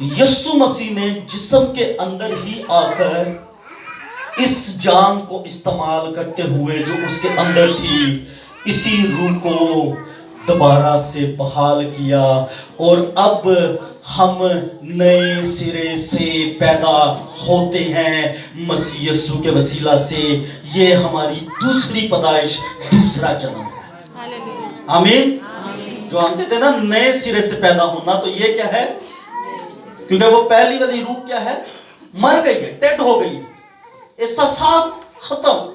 यीशु मसीह ने जिस्म के अंदर ही आकर इस जान को इस्तेमाल करते हुए जो उसके अंदर थी, इसी रूह को दोबारा से बहाल किया और अब हम नए सिरे से पैदा होते हैं मसीह यीशु के वसीला से। ये हमारी दूसरी पैदाइश, दूसरा जन्म है। आमीन। जो हम कहते हैं ना नए सिरे से पैदा होना, तो ये क्या है? क्योंकि वो पहली वाली रूह क्या है? मर गई है, डेड हो गई है। एहसासात खत्म,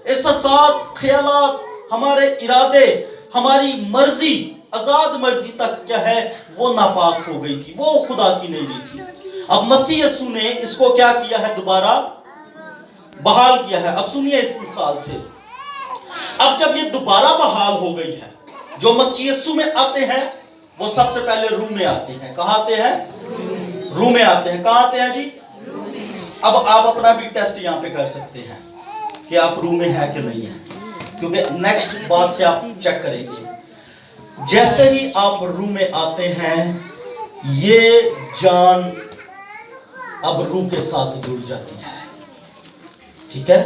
एहसासात, ख्यालात, हमारे इरादे, हमारी मर्जी, आजाद मर्जी तक क्या है वो नापाक हो गई थी, वो खुदा की नहीं रही थी। अब मसीह यीशु ने इसको क्या किया है? दोबारा बहाल किया है। अब सुनिए इस मिसाल से। अब जब ये दोबारा बहाल हो गई है, जो मसीह यीशु में आते हैं वो सबसे पहले रूह में आते हैं। कहां आते हैं? रूह में आते हैं। कहां आते हैं जी? अब आप अपना भी टेस्ट यहां पे कर सकते हैं कि आप रूह में है कि नहीं है, क्योंकि नेक्स्ट बात से आप चेक करेंगे। जैसे ही आप रूह में आते हैं, ये जान अब रूह के साथ जुड़ जाती है। ठीक है?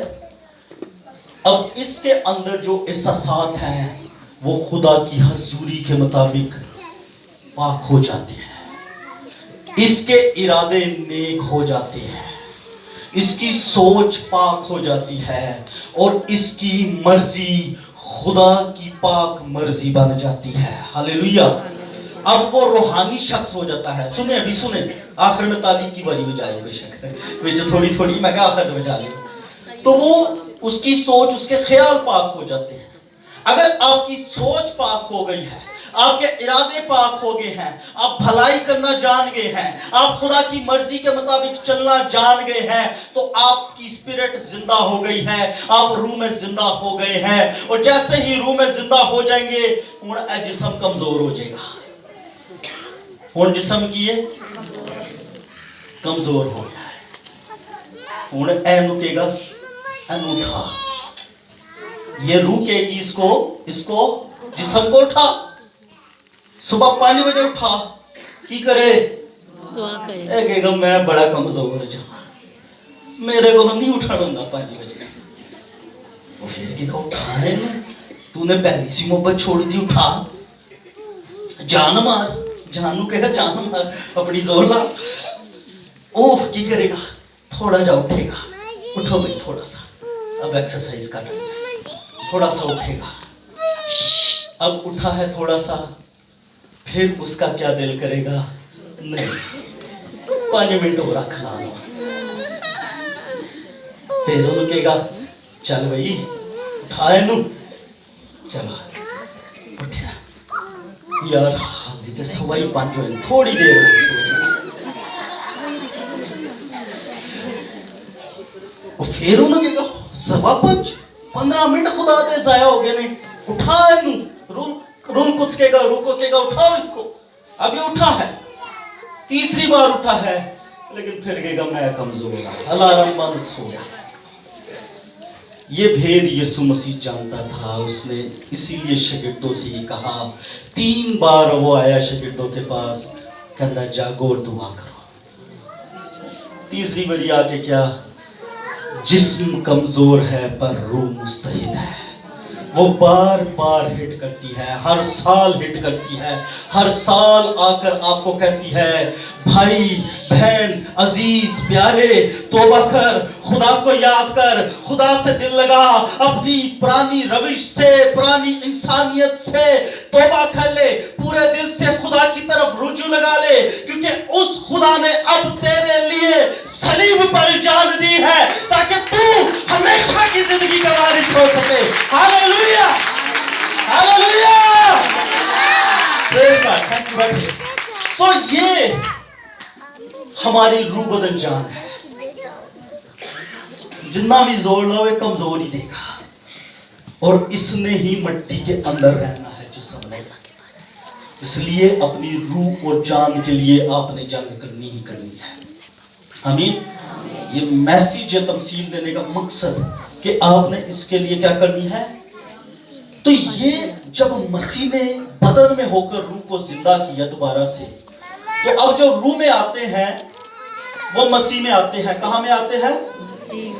अब इसके अंदर जो एहसासात हैं वो खुदा की हजूरी के मुताबिक पाक हो जाते हैं, इसके इरादे नेक हो जाते हैं, इसकी सोच पाक हो जाती है और इसकी मर्जी खुदा की पाक मर्जी बन जाती है। हालेलुया। अब वो रूहानी शख्स हो जाता है। सुने, अभी सुने, आखिर में ताली की बारी बजाए बेशक, वे जो थोड़ी थोड़ी मैं आखिर में बजा ले, तो वो उसकी सोच, उसके ख्याल पाक हो जाते हैं। अगर आपकी सोच पाक हो गई है, आपके इरादे पाक हो गए हैं, आप भलाई करना जान गए हैं, आप खुदा की मर्जी के मुताबिक चलना जान गए हैं, तो आपकी स्पिरिट जिंदा हो गई है, आप रूह में जिंदा हो गए हैं। और जैसे ही रूह में जिंदा हो जाएंगे, उन जिस्म कमजोर हो जाएगा। और जिस्म की ये कमजोर हो गया है, उन ऐ रुकेगा, अनूठा, ये रूह कहेगी इसको जिस्म को उठा। सुबह 5 बजे उठा, की करे? कहेगा मैं बड़ा कमजोर जा, मेरे को नहीं उठाना होगा 5 बजे। वो फिर कहेगा उठाने ना, तूने पहली सी मोहब्बत छोड़ दी, उठा, जान मार। जानू कहेगा जान मार, अपनी जोर ला। ओह की करेगा? थोड़ा जा उठेगा, उठो भाई थोड़ा सा, अब एक्सरसाइज का टाइम है, थोड़ा सा उठेगा। अब उठा है थोड़ा सा, फिर उसका क्या दिल करेगा? नहीं, 5 मिनट और रख ला। फिर वो कहेगा चल भाई उठाए नू, चला उठा यार, हाथी के 5:15 हो, थोड़ी देर और सो जा। और फिर उन्होंने कहेगा 5:15, 15 मिनट खुदा दे जाया हो गए ने, उठाए नू। रूम कुछ कहेगा, रूह को कहेगा उठाओ इसको। अभी उठा है, तीसरी बार उठा है, लेकिन फिर कहेगा मैं कमजोर हूं, अलार्म बंद, सो गया। ये भेद यीशु मसीह जानता था, उसने इसीलिए शागिर्दों से ही कहा। 3 बार वो आया शागिर्दों के पास, कहता जागो और दुआ करो। तीसरी बारी आके क्या? जिस्म कमजोर है पर रूह मुस्तहिद है। वो बार बार हिट करती है, हर साल हिट करती है, हर साल आकर आपको कहती है भाई बहन अजीज प्यारे, तौबा कर, खुदा को याद कर, खुदा से दिल लगा, अपनी पुरानी रविश से, पुरानी इंसानियत से तौबा कर ले, पूरे दिल से खुदा की तरफ रुजू लगा ले, क्योंकि उस खुदा ने अब तेरे लिए सलीब पर जान दी है ताकि तू हमेशा की जिंदगी का वारिस हो सके। Hallelujah, hallelujah, praise God, thank you very much. So ये हमारी रूह बदल जान है, जितना भी जोर लो वे कमजोर ही देगा, और इसने ही मिट्टी के अंदर रहना है जिस्म ने। इसलिए अपनी रूह और जान के लिए आपने जंग करनी ही करनी है। आमीन। ये मैसेज या तमसील देने का मकसद कि आपने इसके लिए क्या करनी है। तो ये जब मसीह ने बदन में होकर रूह को जिंदा किया दोबारा से, तो अब जो रूह में आते हैं वो मसीह में आते हैं। कहाँ में आते हैं?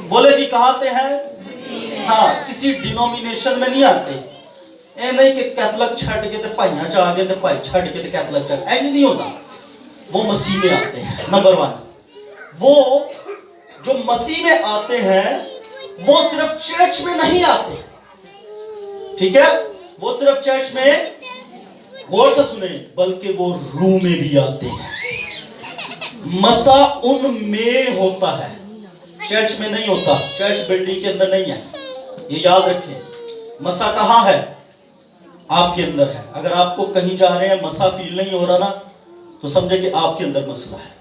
बोले जी, कहाँ आते हैं? हाँ, किसी डिनोमिनेशन में नहीं आते। ये नहीं कि कैथलिक छड़ के ते भाइयां च आ गए, भाई छड़ के ते कैथलिक च, ऐसे नहीं होता। वो मसीह में आते हैं। नंबर 1, वो जो मसीह में आते हैं वो सिर्फ चर्च में नहीं आते, ठीक है? वो सिर्फ चर्च में, गौर से सुने, बल्कि वो रूह में भी आते हैं। मसा उनमें होता है, चर्च में नहीं होता। चर्च बिल्डिंग के अंदर नहीं है, ये याद रखें। मसा कहां है? आपके अंदर है। अगर आपको कहीं जा रहे हैं मसा फील नहीं हो रहा ना, तो समझे कि आपके अंदर मसला है।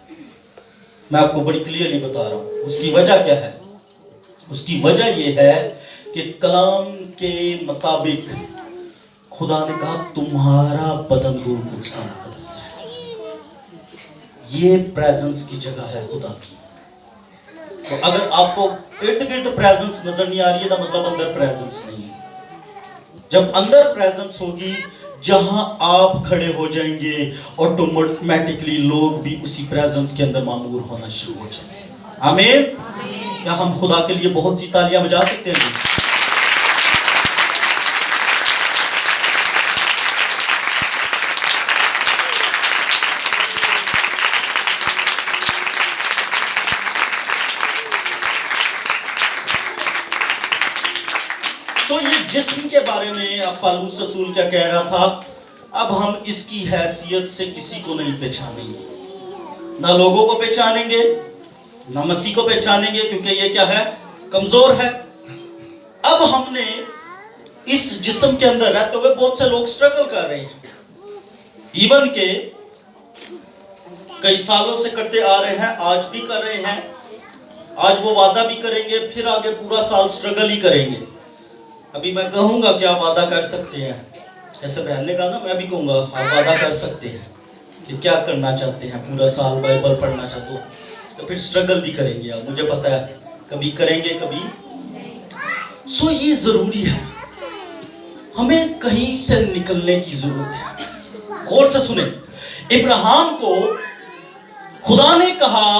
मैं आपको बड़ी क्लियरली बता रहा हूं। उसकी वजह क्या है? उसकी वजह यह है कि कलाम के मुताबिक खुदा ने कहा तुम्हारा बदन रूह कुद्स का मुकद्दस है। ये प्रेजेंस की जगह है खुदा की। तो अगर आपको इर्द गिर्द प्रेजेंस नजर नहीं आ रही है, तो मतलब अंदर प्रेजेंस नहीं है। जब अंदर प्रेजेंस होगी, जहां आप खड़े हो जाएंगे, ऑटोमेटिकली लोग भी उसी प्रेजेंस के अंदर मामूर होना शुरू हो जाएंगे। आमीन। क्या हम खुदा के लिए बहुत सी तालियां बजा सकते हैं? तो ये जिस्म के बारे में अब पौलुस रसूल क्या कह रहा था? अब हम इसकी हैसियत से किसी को नहीं पहचानेंगे, ना लोगों को पहचानेंगे, ना मसीह को पहचानेंगे, क्योंकि ये क्या है? कमजोर है। अब हमने इस जिस्म के अंदर रहते हुए बहुत से लोग स्ट्रगल कर रहे हैं, इवन के कई सालों से करते आ रहे हैं, आज भी कर रहे हैं। आज वो वादा भी करेंगे, फिर आगे पूरा साल स्ट्रगल ही करेंगे। अभी मैं कहूंगा कि आप वादा कर सकते हैं, ऐसे बहन ने कहा ना, मैं भी कहूंगा आप वादा कर सकते हैं कि क्या करना चाहते हैं, पूरा साल बाइबल पढ़ना चाहते हो, तो फिर स्ट्रगल भी करेंगे आप, मुझे पता है, कभी करेंगे कभी। सो ये जरूरी है, हमें कहीं से निकलने की जरूरत है। गौर से सुने, इब्राहिम को खुदा ने कहा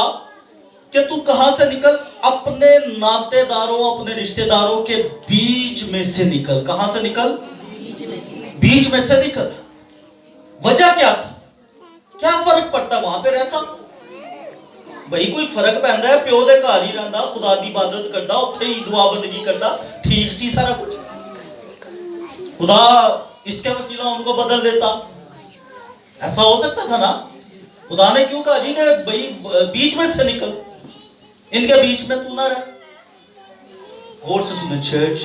कि तू कहां से निकल? अपने नातेदारों, अपने रिश्तेदारों के बीच में से निकल। कहां से निकल? बीच में से निकल। वजह क्या था? क्या फर्क पड़ता वहां पे रहता? भाई कोई फर्क पैन रहा है? प्यो दे घर ही रहंदा, खुदा दी इबादत करदा, उत्थे ही दुआ बंदगी करदा, ठीक सी सारा कुछ। खुदा इसके वसीला उनको बदल देता, ऐसा हो सकता था ना? खुदा ने क्यों कहा जी कि भाई बीच में से निकल, इनके बीच में तू ना रह। गौर से सुने चर्च,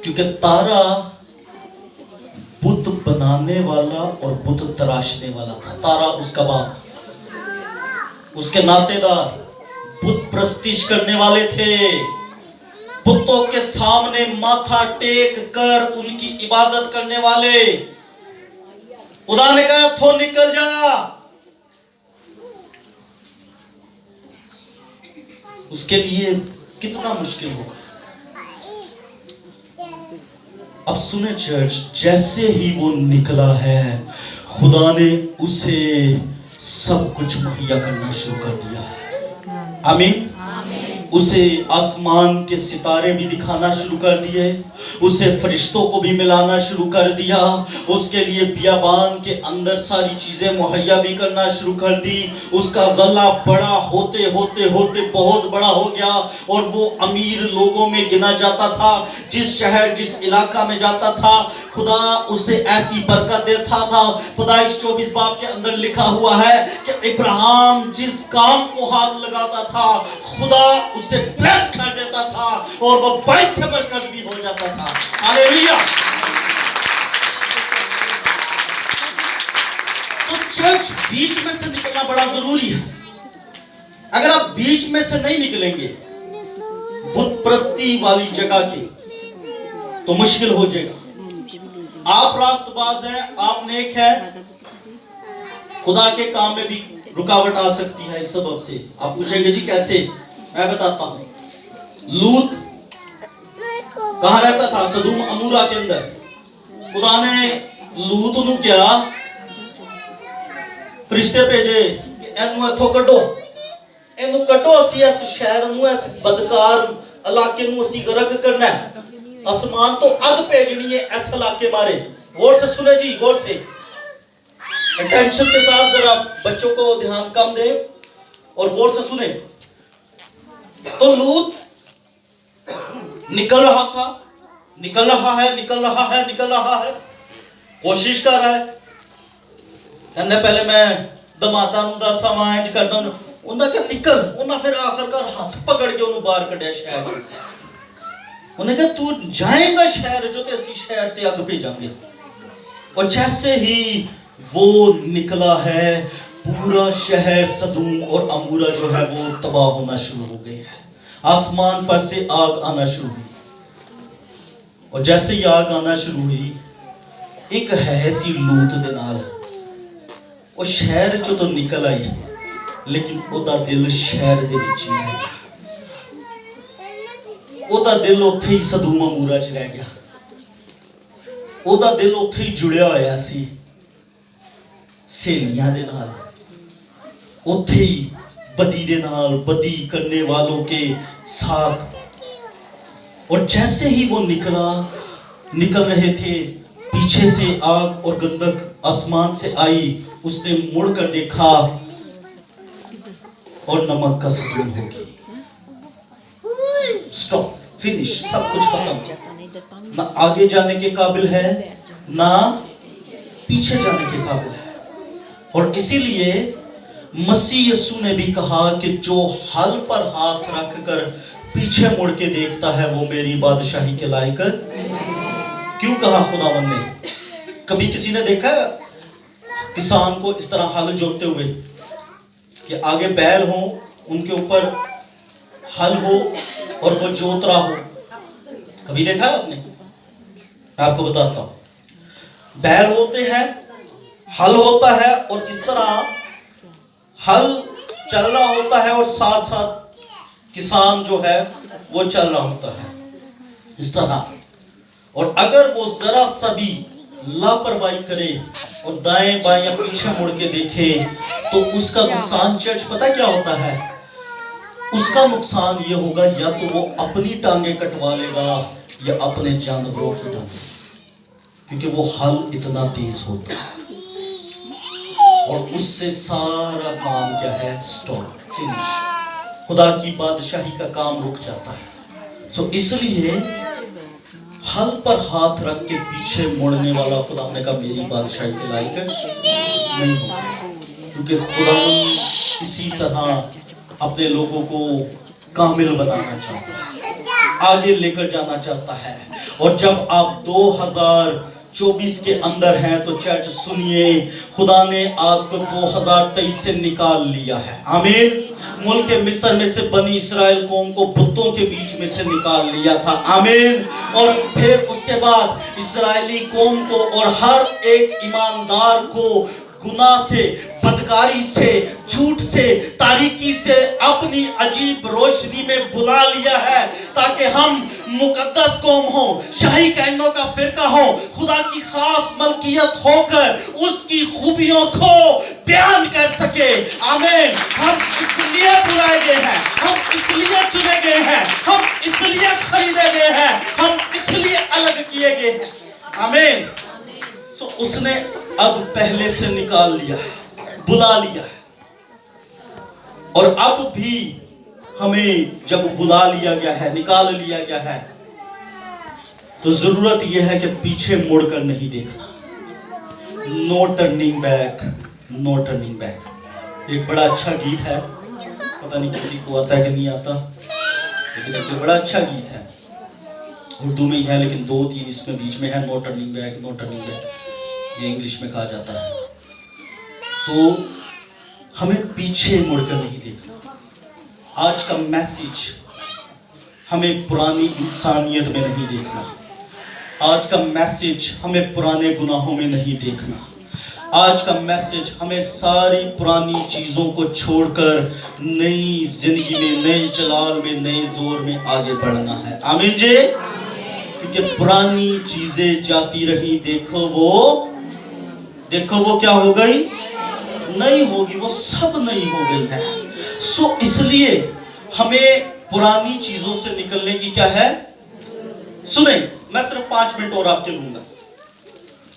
क्योंकि तारा बुत बनाने वाला और बुत तराशने वाला था। तारा उसका बाप, उसके नातेदार बुत प्रस्तिश करने वाले थे, बुतों के सामने माथा टेक कर उनकी इबादत करने वाले। खुदा ने कहा थो निकल जा। उसके लिए कितना मुश्किल होगा। अब सुने चर्च, जैसे ही वो निकला है, खुदा ने उसे सब कुछ मुहैया करना शुरू कर दिया है। आमीन। उसे आसमान के सितारे भी दिखाना शुरू कर दिए, उसे फरिश्तों को भी मिलाना शुरू कर दिया, उसके लिए बियाबान के अंदर सारी चीजें मुहैया भी करना शुरू कर दी। उसका गला बड़ा होते होते होते बहुत बड़ा हो गया और वो अमीर लोगों में गिना जाता था। जिस शहर जिस इलाका में जाता था, खुदा उसे ऐसी बरकत देता था। पैदाइश 24 बाब के अंदर लिखा हुआ है कि इब्राहिम जिस काम को हाथ लगाता था, खुदा उसे ब्लेस कर देता था और वो बाइस से बरकत भी हो जाता था। हालेलुया। तो चर्च बीच में से निकलना बड़ा जरूरी है। अगर आप बीच में से नहीं निकलेंगे बुत प्रस्ती वाली जगह के, तो मुश्किल हो जाएगा। आप रास्तबाज हैं, आप नेक हैं, खुदा के काम में भी रुकावट आ सकती है इस सबब से। आप पूछेंगे जी कैसे? मैं बताता हूं। लूत कहां रहता था? सदूम अमूरा के अंदर। खुदा ने लूत नु क्या फरिश्ते भेजे कि एनू इथों कड्डो, एनू कड्डो, असी इस शहर नू, इस बदकार इलाके नू असी गर्क करना है, आसमान तो अग भेजनी है इस इलाके मारे। गौर से सुने जी, गौर से अटेंशन के साथ, जरा बच्चों को ध्यान कम दे और गौर से सुने। तो लूत निकल रहा था, निकल रहा है, निकल रहा है, निकल रहा है, कोशिश कर रहा है। कहने पहले मैं दमाता नूं दसा वां इंज करदा हूं, उन्हें क्या निकल, उन्हें फिर आखिरकार हाथ पकड़ के उन्हें बाहर कढ़िया शहर। उन्हें कहा तू जाएगा शहर जो, ते असी शहर ते अग भेजांगे। और जैसे ही वो निकला है, पूरा शहर सदूम और अमूरा जो है वो तबाह होना शुरू हो गए हैं। आसमान पर से आग आना शुरू हुई, और जैसे ही आग आना शुरू हुई, एक है ऐसी लूत दे नाल वो शहर चो तो निकल आई, लेकिन ओदा दिल शहर दे विच ही है। ओदा दिल उत्थे ही सदूम अमूरा च रह गया, ओदा दिल उत्थे ही जुड़िया होया सी सहेलियां दे नाल, उत्थे ही बदी दे नाल, बदी करने वालों के साथ। और जैसे ही वो निकल रहे थे, पीछे से आग और गंधक आसमान से आई, उसने मुड़कर देखा और नमक का सदूम हो गई। स्टॉप, फिनिश, सब कुछ खत्म। ना आगे जाने के काबिल है, ना पीछे जाने के काबिल है। और इसीलिए मसीह यीशु ने भी कहा कि जो हल पर हाथ रखकर पीछे मुड़ के देखता है वो मेरी बादशाही के लायक। क्यों कहा खुदावंद ने? कभी किसी ने देखा किसान को इस तरह हल जोतते हुए कि आगे बैल हो, उनके ऊपर हल हो और वो जोत रहा हो? कभी देखा है आपने? मैं आपको बताता हूं। बैल होते हैं, हल होता है, और इस तरह हल चल रहा होता है और साथ साथ किसान जो है वो चल रहा होता है इस तरह। और अगर वो जरा सा भी लापरवाही करे और दाएं बाएं या पीछे मुड़ के देखे तो उसका नुकसान चर्च पता क्या होता है? उसका नुकसान ये होगा, या तो वो अपनी टांगे कटवा लेगा या अपने जानवरों की टांगे, क्योंकि वो हल इतना तेज होता है और उससे सारा काम क्या है? Stop, finish. खुदा की बादशाही का काम रुक जाता है। सो इसलिए हल पर हाथ रख के पीछे मुड़ने वाला खुदा ने कहा मेरी बादशाही के लायक नहीं होगा, क्योंकि खुदा किसी तरह अपने लोगों को कामिल बनाना चाहता है, आगे लेकर जाना चाहता है। और जब आप 2024 के अंदर हैं तो चर्च सुनिए, खुदा ने आपको 2023 से निकाल लिया है। आमीन। मुल्क मिस्र में से बनी इस्राएल कौम को बुतों के बीच में से निकाल लिया था। आमीन। और फिर उसके बाद इस्राएली कौम को और हर एक ईमानदार को गुनाह से, बदकारी से, झूठ से, तारीकी से अपनी अजीब रोशनी में बुला लिया है, ताकि हम मुकद्दस कौम हो, शाही कहनों का फिरका हो, खुदा की खास मलकियत होकर उसकी खूबियों को बयान कर सके। आमीन। हम इसलिए बुलाए गए हैं, हम इसलिए चुने गए हैं, हम इसलिए खरीदे गए हैं, हम इसलिए अलग किए गए हैं। आमीन। सो उसने अब पहले से निकाल लिया है, बुला लिया है। और अब भी हमें जब बुला लिया गया है, निकाल लिया गया है, तो जरूरत यह है कि पीछे मुड़कर नहीं देखना। No turning back, no turning back. एक बड़ा अच्छा गीत है, पता नहीं किसी को आता है कि नहीं आता, लेकिन एक बड़ा अच्छा गीत है, उर्दू में ही है लेकिन 2-3 इसमें बीच में है, no turning back, no turning back, ये इंग्लिश में कहा जाता है। तो हमें पीछे मुड़कर नहीं देखना। आज का मैसेज हमें पुरानी इंसानियत में नहीं देखना, आज का मैसेज हमें पुराने गुनाहों में नहीं देखना, आज का मैसेज हमें सारी पुरानी चीजों को छोड़कर नई जिंदगी में, नए जलाल में, नए जोर में आगे बढ़ना है। आमीन जी। क्योंकि पुरानी चीजें जाती रही, देखो वो क्या हो गई, नई होगी वो सब नई हो गई है। सो इसलिए हमें पुरानी चीजों से निकलने की क्या है? सुने, मैं सिर्फ 5 मिनट और आपके लूंगा,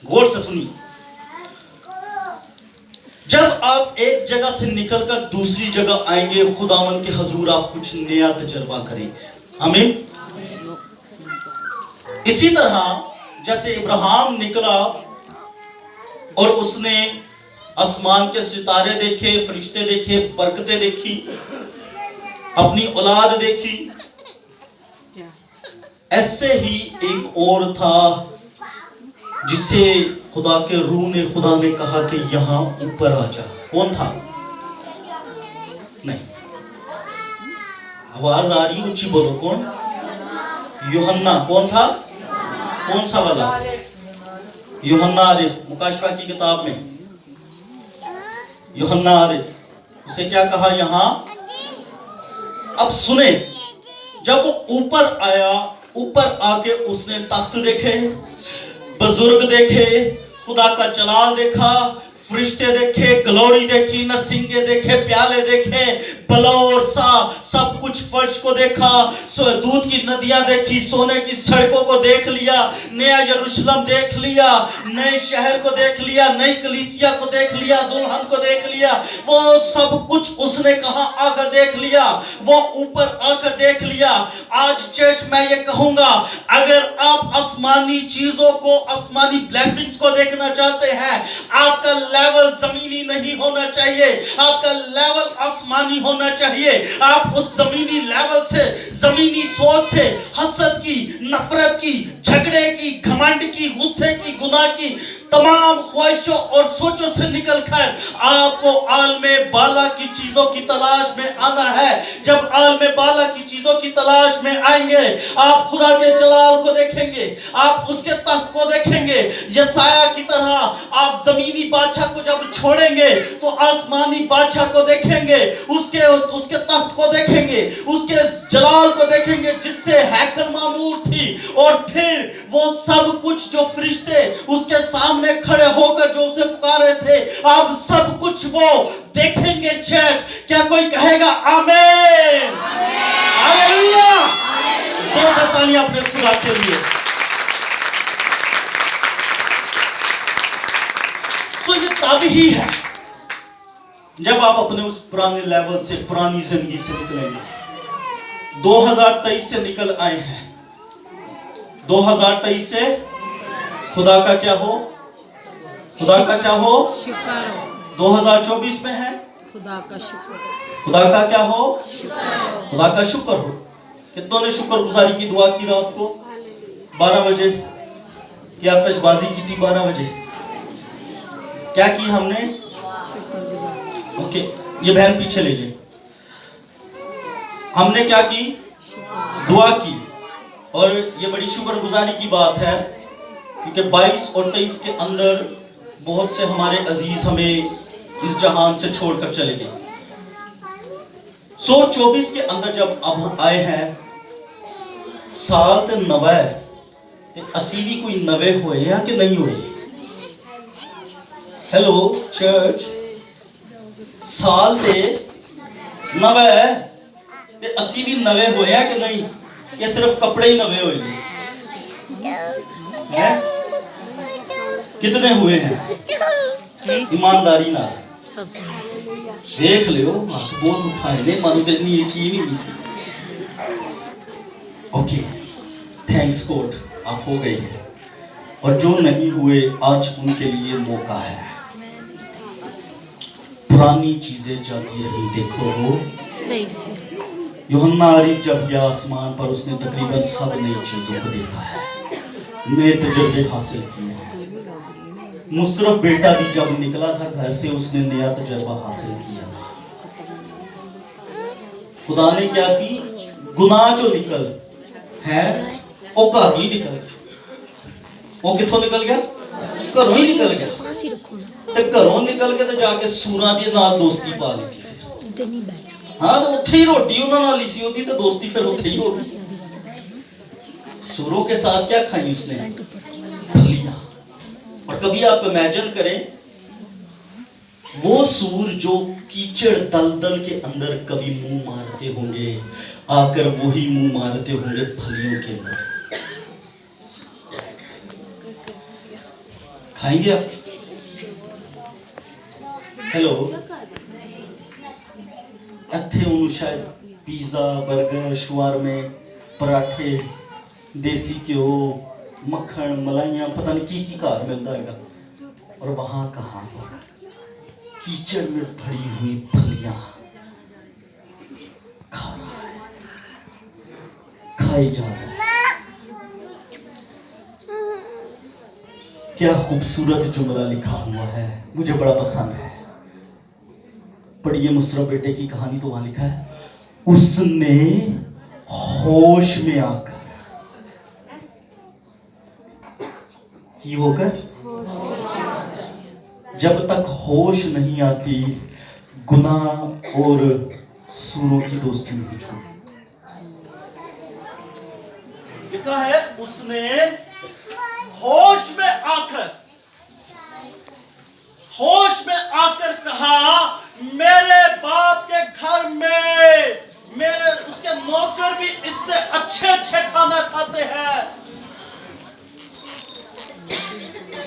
गौर से सुनिए। जब आप एक जगह से निकलकर दूसरी जगह आएंगे, खुदावन के हजूर आप कुछ नया तजर्बा करेंगे। आमीन। इसी तरह जैसे इब्राहिम निकला और उसने आसमान के सितारे देखे, फरिश्ते देखे, बरकतें देखी, अपनी औलाद देखी, ऐसे ही एक और था जिसे खुदा के रूह ने, खुदा ने कहा कि यहां ऊपर आ जा। कौन था? नहीं, आवाज आ रही, ऊंची बोलो। कौन? यूहन्ना। कौन था? कौन सा वाला? यूहन्ना आरिफ। मुकाशफा की किताब में यूहन्ना आरिफ, उसे क्या कहा यहां? अब सुने, जब वो ऊपर आया, ऊपर आके उसने तख्त देखे, बुजुर्ग देखे, खुदा का जलाल देखा, फरिश्ते देखे, ग्लोरी देखी, नरसिंगे देखे, प्याले देखे, बलौर सा सब कुछ फर्श को देखा, दूध की नदियां देखी, सोने की सड़कों को देख लिया, नया यरूशलेम देख लिया, नए शहर को देख लिया, नई कलीसिया को देख लिया, दुल्हन को देख लिया। वो सब कुछ उसने कहा आकर देख लिया, वो ऊपर आकर देख लिया। आज चर्च मैं ये कहूंगा, अगर आप आसमानी चीजों को, आसमानी ब्लेसिंग्स को देखना चाहते हैं, आपका लेवल जमीनी नहीं होना चाहिए, आपका लेवल आसमानी होना चाहिए। आप उस जमीनी लेवल से, जमीनी सोच से, हसद की, नफरत की, झगड़े की, घमंड की, गुस्से की, गुनाह की तमाम ख्वाहिशों और सोचों से निकलकर आपको आलमे बाला की चीजों की तलाश में आना है। जब आलमे बाला की चीजों की तलाश में आएंगे, आप खुदा के जलाल को देखेंगे, आप उसके तख्त को देखेंगे। यसाया की तरह आप जमीनी बादशाह को जब छोड़ेंगे तो आसमानी बादशाह को देखेंगे, उसके तख्त को देखेंगे, उसके जलाल को देखेंगे जिससे हैकल मामूर थी। और फिर वो सब कुछ जो फरिश्ते उसके सामने खड़े होकर जो उसे पुकारे थे, अब सब कुछ वो देखेंगे। चर्च, क्या कोई कहेगा आमीन? हालेलुया! जोर से तालियां अपने खुदा के लिए। तो ये तभी है जब आप अपने उस पुराने लेवल से, पुरानी जिंदगी से निकलेंगे। 2023 से निकल आए हैं, 2023 से खुदा का क्या हो? खुदा का क्या हो? शुक्र हो। 2024 में है, खुदा का शुक्र। खुदा का क्या हो? शुक्र। खुदा का शुक्र हो। कितनों ने शुक्रगुजारी की दुआ की रात को 12 बजे? क्या आतिशबाजी की थी 12 बजे? क्या की हमने? ओके, ये बहन पीछे ले जाए। हमने क्या की? दुआ की। और ये बड़ी शुक्रगुजारी की बात है क्योंकि 22 और 23 के अंदर बहुत से हमारे अजीज हमें इस जहान से छोड़कर चले गए। 124 के अंदर जब अब आए हैं, साल ते नवा ते असी भी कोई नवे हुए या कि नहीं हुए? हेलो चर्च, साल ते नवा ते असी भी नवे हुए या कि नहीं? या सिर्फ कपड़े ही नवे हुए हैं? कितने हुए हैं? ईमानदारी ना देख लियो, बहुत उठाए ने मानो करनी एक ही नहीं मिसी। ओके, थैंक्स गॉड, आप हो गए हैं। और जो नहीं हुए, आज उनके लिए मौका है। पुरानी चीजें जाती रही, देखो वो यूहन्ना आरिफ जब गया आसमान पर, उसने तकरीबन सब नई चीजों को देखा है, नए तजुर्बे हासिल किए हैं। मुशर्रफ बेटा भी जब निकला था घर से, उसने नया तजुर्बा हासिल किया। खुदा ने क्या सी? गुनाह जो निकल है वो घर ही निकल गया। वो किथों निकल गया? घरों ही निकल गया। ते घरों निकल के ते जाके सूरां दी नाल दोस्ती पा ली थी। हाँ, तो उत्थे ही रोटी उन्हां नाल ही सी होती, तो दोस्ती फिर उत्थे ही होगी। सूरों के साथ क्या खाई उसने? फलियां। और कभी आप इमेजिन करें वो सूर जो कीचड़ दलदल के अंदर कभी मुंह मारते होंगे, आकर वही मुंह मारते होंगे फलियों के अंदर। खाएंगे आप? हेलो, ਇੱਥੇ ਉਹਨੂੰ शायद पिज़्ज़ा, बर्गर, शवारमे, पराठे, देसी घ्यो, मक्खन, मलाइयां, पता नहीं की घर मिलता है। और वहां कहां पर कीचड़ में भरी हुई फलियां खा रहा है, खाई जा रहा है। क्या खूबसूरत जुमला लिखा हुआ है, मुझे बड़ा पसंद है। पढ़िए मुसरफ बेटे की कहानी, तो वहां लिखा है, उसने होश में आकर, की होकर, जब तक होश नहीं आती गुनाह और सूरों की दोस्ती नहीं छोड़ी। लिखा है उसने होश में आकर कहा, मेरे बाप के घर में मेरे उसके नौकर भी इससे अच्छे खाना खाते हैं।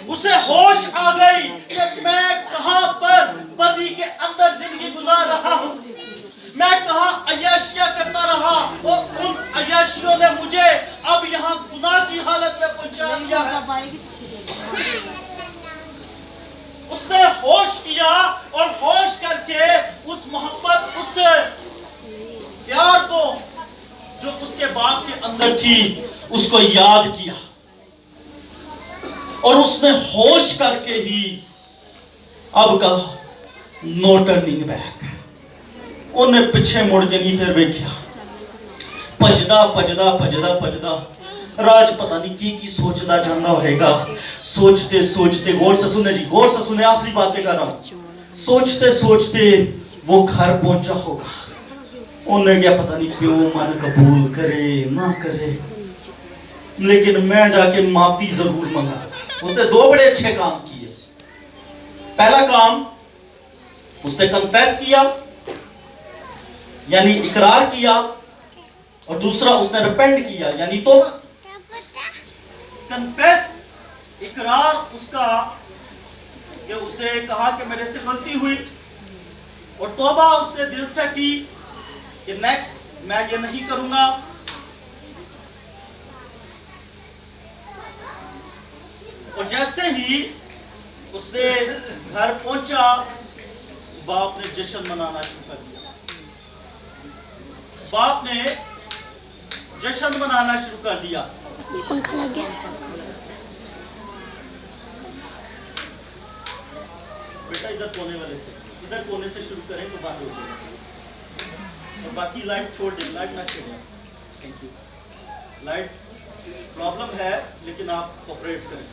उसे होश आ गई कि मैं कहां पर बदी के अंदर जिंदगी गुजार रहा हूं, मैं कहां अय्याशियां करता रहा, और उन अय्याशियों ने मुझे अब यहां गुनाह की हालत में पहुंचा दिया है। उसने होश किया और होश करके उस मोहब्बत, उस प्यार को जो उसके बाप के अंदर थी उसको याद किया, और उसने होश करके ही अब कहा नो टर्निंग बैक। उन्हें पीछे मुड़ के नहीं फिर वेख्या, भजदा राज पता नहीं की सोचता जाना होगा। सोचते गौर से सुने जी, गौर से सुने, आखिरी बातें कर रहा हूं। सोचते वो घर पहुंचा होगा। उन्हें क्या पता नहीं क्यों मन कबूल करे ना करे, लेकिन मैं जाके माफी जरूर मंगा। उसने दो बड़े अच्छे काम किए। पहला काम, उसने कन्फेस किया यानी इकरार किया, और दूसरा उसने रिपेंट किया यानी तौबा। कन्फेस, इकरार उसका कि उसने कहा कि मेरे से गलती हुई, और तौबा उसने दिल से की कि नेक्स्ट मैं ये नहीं करूंगा। और जैसे ही उसने घर पहुंचा, बाप ने जश्न मनाना शुरू कर दिया। बाप ने जश्न मनाना शुरू कर दिया। पंखा लग गया। बेटा इधर कोने से शुरू करें तो बात हो जाएगी, और बाकी लाइट छोड़ दें, लाइट ना छोड़ें। Thank you. लाइट प्रॉब्लम है लेकिन आप कोऑपरेट करें।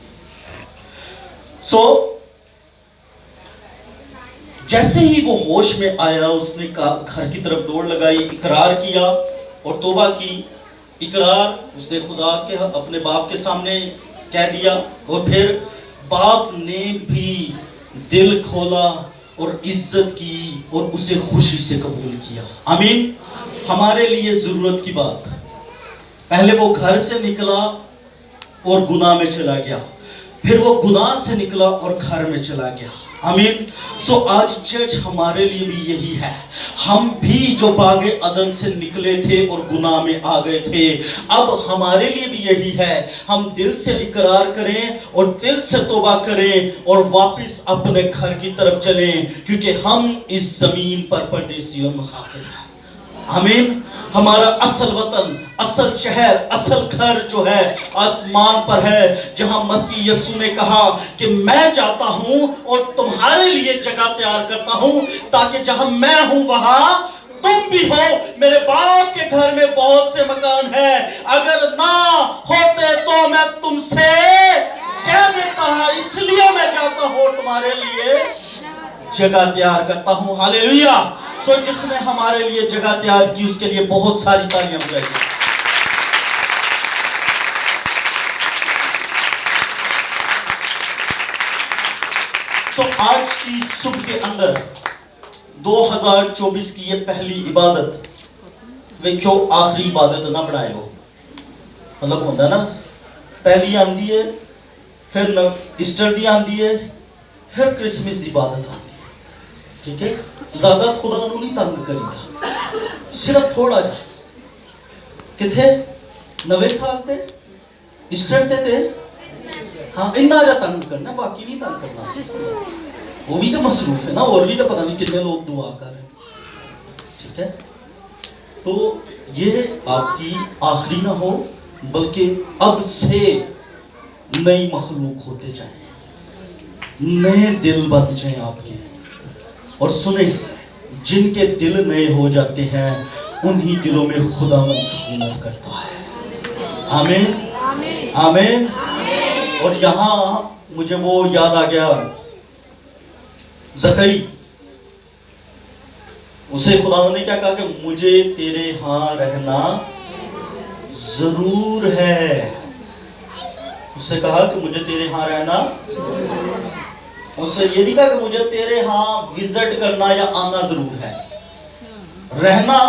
जैसे ही वो होश में आया, उसने घर की तरफ दौड़ लगाई, इकरार किया और तौबा की। इकरार उसने खुदा के अपने बाप के सामने कह दिया, और फिर बाप ने भी दिल खोला और इज्जत की और उसे खुशी से कबूल किया। आमीन। हमारे लिए जरूरत की बात, पहले वो घर से निकला और गुनाह में चला गया, फिर वो गुनाह से निकला और घर में चला गया। आमीन। आज चर्च हमारे लिए भी यही है। हम भी जो बागे अदन से निकले थे और गुनाह में आ गए थे, अब हमारे लिए भी यही है। हम दिल से इकरार करें और दिल से तौबा करें और वापस अपने घर की तरफ चलें, क्योंकि हम इस जमीन पर परदेसी और मुसाफिर हैं। आमीन। हमारा असल वतन, असल शहर, असल घर जो है आसमान पर है, जहां मसीह यीशु ने कहा कि मैं जाता हूं और तुम्हारे लिए जगह तैयार करता हूं, ताकि जहां मैं हूं वहां तुम भी हो। मेरे बाप के घर में बहुत से मकान है, अगर ना होते तो मैं तुमसे कह देता है, इसलिए मैं जाता हूं तुम्हारे लिए जगह तैयार करता हूं। हालेलुया। जिसने हमारे लिए जगह तैयार की उसके लिए बहुत सारी तालियां बजाइए। तो आज की सुबह के अंदर 2024 की ये पहली इबादत वे क्यों आखिरी इबादत ना बनाए हो, मतलब होता ना, पहली आंदी है, फिर ईस्टर दी आंदी है, फिर क्रिसमस की इबादत आती है, ठीक है। ज्यादा खुदा नहीं तंग करीदा, सिर्फ थोड़ा जा किथे नवे साल ते ईस्टर ते हाँ इन्ना जा तंग करना, बाकी नहीं तंग करना। वो भी तो मसरूफ है ना, और भी तो पता नहीं कितने लोग दुआ कर रहे हैं, ठीक है। तो ये आपकी आखिरी ना हो, बल्कि अब से नई मखलूक होते जाए, नए दिल बन जाए आपके। और सुने, जिनके दिल नए हो जाते हैं उन्हीं दिलों में खुदावंद सुकूनत करता है। आमीन आमीन। और यहाँ मुझे वो याद आ गया, ज़करी, उसे खुदावंद ने क्या कहा कि मुझे तेरे यहाँ रहना जरूर है। उससे कहा कि मुझे तेरे यहाँ रहना, उससे ये नहीं कहा कि मुझे तेरे यहाँ विजिट करना या आना जरूर है। रहना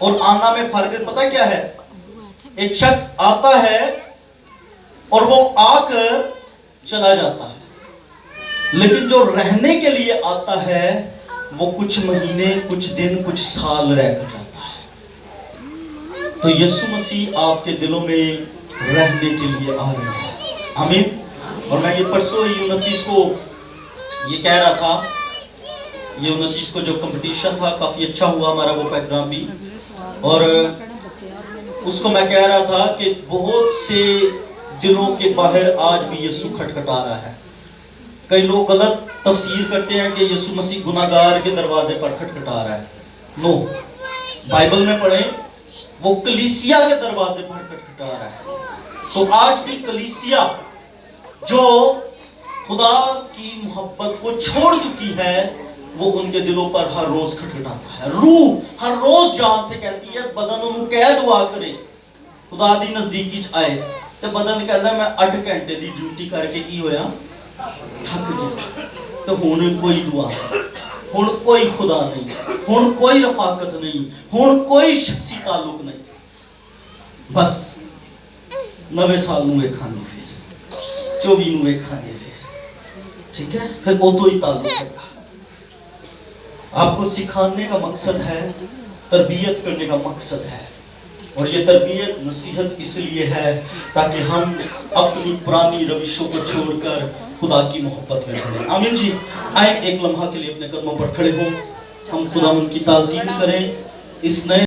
और आना में फर्क पता क्या है? एक शख्स आता है और वो आकर चला जाता है, लेकिन जो रहने के लिए आता है वो कुछ महीने, कुछ दिन, कुछ साल रहकर जाता है। तो यीशु मसीह आपके दिलों में रहने के लिए आ रहे हैं। आमीन। और मैं ये परसों ही 29 को ये कह रहा था, ये 29 को जो कंपटीशन था काफी अच्छा हुआ हमारा वो प्रोग्राम भी, और उसको मैं कह रहा था कि बहुत से दिलों के बाहर आज भी यीशु खटखटा रहा है। कई लोग गलत तफसीर करते हैं कि यीशु मसीह गुनाहगार के दरवाजे पर खटखटा रहा है। नो, बाइबल में पढ़ें, वो कलीसिया के दरवाजे पर खटखटा रहा है। तो आज भी कलीसिया जो खुदा की मोहब्बत को छोड़ चुकी है, वो उनके दिलों पर हर रोज खटखटाता है। रूह हर रोज जान से कहती है, बदन उन्हें कह दुआ करे खुदा दी नजदीकी आए, तो बदन कहता मैं 8 घंटे की ड्यूटी करके की होया, थक गया। तो हुण कोई दुआ नहीं, हुण कोई खुदा नहीं, हुण कोई रफाकत नहीं, हुण कोई शख्सी ताल्लुक नहीं, बस नवे साल नूं वेखांगे, फिर 24 नूं वेखांगे, फिर ठीक है, फिर उदों ही ताल्लुक है। आपको सिखाने का मकसद है, तरबियत करने का मकसद है, और ये तरबियत नसीहत इसलिए है ताकि हम अपनी पुरानी रविशों को छोड़कर खुदा की मोहब्बत में बढ़ें। आमीन जी। आए एक लम्हा के लिए अपने कदमों पर खड़े हो, हम खुदा की ताज़ीम करें इस नए